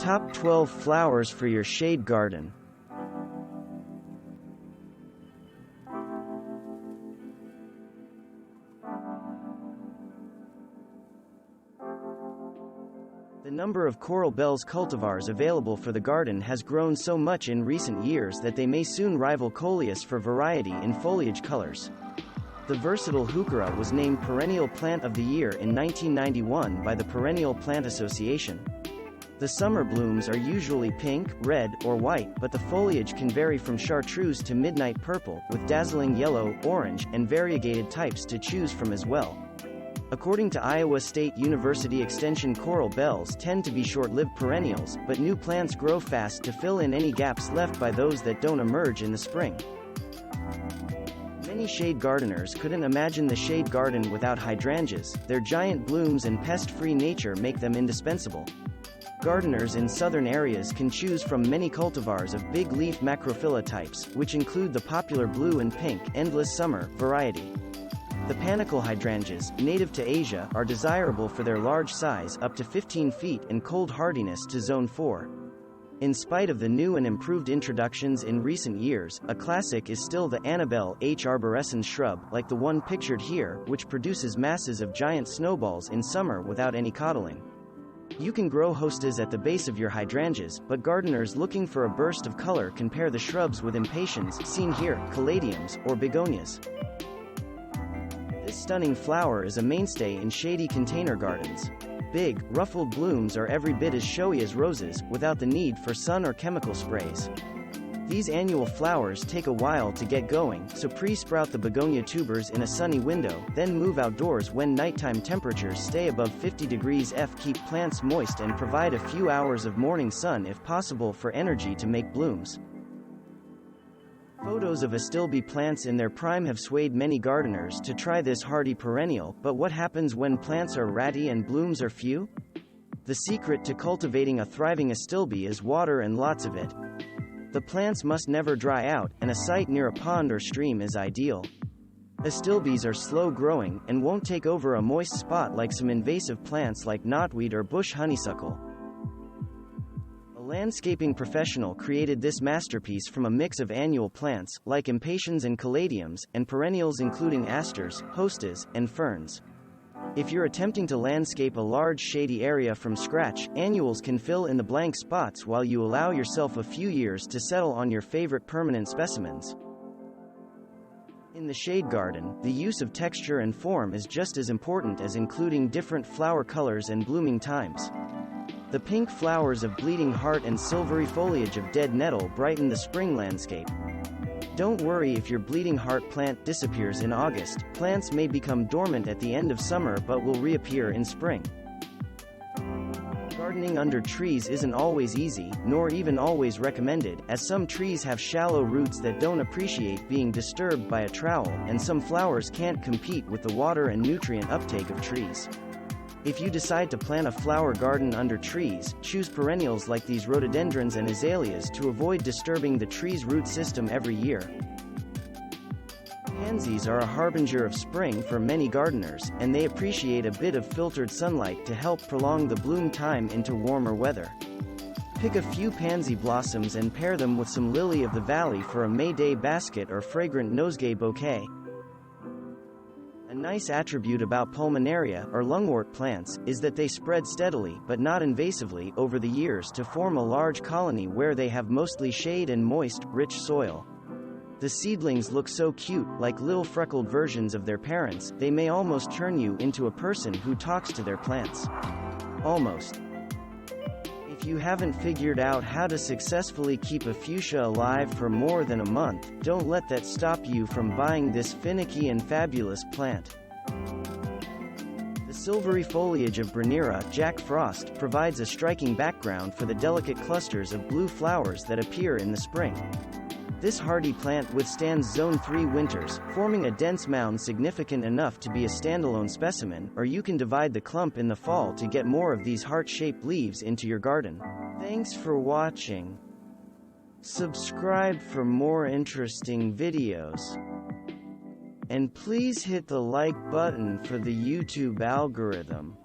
Top 12 flowers for your shade garden. The number of coral bells cultivars available for the garden has grown so much in recent years that they may soon rival coleus for variety in foliage colors. The versatile heuchera was named Perennial Plant of the Year in 1991 by the Perennial Plant Association. The summer blooms are usually pink, red, or white, but the foliage can vary from chartreuse to midnight purple, with dazzling yellow, orange, and variegated types to choose from as well. According to Iowa State University Extension, coral bells tend to be short-lived perennials, but new plants grow fast to fill in any gaps left by those that don't emerge in the spring. Many shade gardeners couldn't imagine the shade garden without hydrangeas. Their giant blooms and pest-free nature make them indispensable. Gardeners in southern areas can choose from many cultivars of big leaf macrophylla types, which include the popular blue and pink endless summer variety. The panicle hydrangeas, native to Asia, are desirable for their large size, up to 15 feet, and cold hardiness to zone 4. In spite of the new and improved introductions in recent years, a classic is still the Annabelle H. arborescens shrub, like the one pictured here, which produces masses of giant snowballs in summer without any coddling. You can grow hostas at the base of your hydrangeas, but gardeners looking for a burst of color can pair the shrubs with impatiens, seen here, caladiums, or begonias. This stunning flower is a mainstay in shady container gardens. Big, ruffled blooms are every bit as showy as roses, without the need for sun or chemical sprays. These annual flowers take a while to get going, so pre-sprout the begonia tubers in a sunny window, then move outdoors when nighttime temperatures stay above 50 degrees F. Keep plants moist and provide a few hours of morning sun if possible for energy to make blooms. Photos of Astilbe plants in their prime have swayed many gardeners to try this hardy perennial, but what happens when plants are ratty and blooms are few? The secret to cultivating a thriving Astilbe is water and lots of it. The plants must never dry out, and a site near a pond or stream is ideal. Astilbes are slow-growing, and won't take over a moist spot like some invasive plants like knotweed or bush honeysuckle. A landscaping professional created this masterpiece from a mix of annual plants, like impatiens and caladiums, and perennials including asters, hostas, and ferns. If you're attempting to landscape a large shady area from scratch, annuals can fill in the blank spots while you allow yourself a few years to settle on your favorite permanent specimens. In the shade garden, the use of texture and form is just as important as including different flower colors and blooming times. The pink flowers of bleeding heart and silvery foliage of dead nettle brighten the spring landscape. Don't worry if your bleeding heart plant disappears in August. Plants may become dormant at the end of summer but will reappear in spring. Gardening under trees isn't always easy, nor even always recommended, as some trees have shallow roots that don't appreciate being disturbed by a trowel, and some flowers can't compete with the water and nutrient uptake of trees. If you decide to plant a flower garden under trees, choose perennials like these rhododendrons and azaleas to avoid disturbing the tree's root system every year. Pansies are a harbinger of spring for many gardeners, and they appreciate a bit of filtered sunlight to help prolong the bloom time into warmer weather. Pick a few pansy blossoms and pair them with some lily of the valley for a May Day basket or fragrant nosegay bouquet. A nice attribute about pulmonaria, or lungwort plants, is that they spread steadily, but not invasively, over the years to form a large colony where they have mostly shade and moist, rich soil. The seedlings look so cute, like little freckled versions of their parents, they may almost turn you into a person who talks to their plants. Almost. If you haven't figured out how to successfully keep a fuchsia alive for more than a month, don't let that stop you from buying this finicky and fabulous plant. The silvery foliage of Brunnera, Jack Frost, provides a striking background for the delicate clusters of blue flowers that appear in the spring. This hardy plant withstands Zone 3 winters, forming a dense mound significant enough to be a standalone specimen, or you can divide the clump in the fall to get more of these heart-shaped leaves into your garden. Thanks for watching. Subscribe for more interesting videos. And please hit the like button for the YouTube algorithm.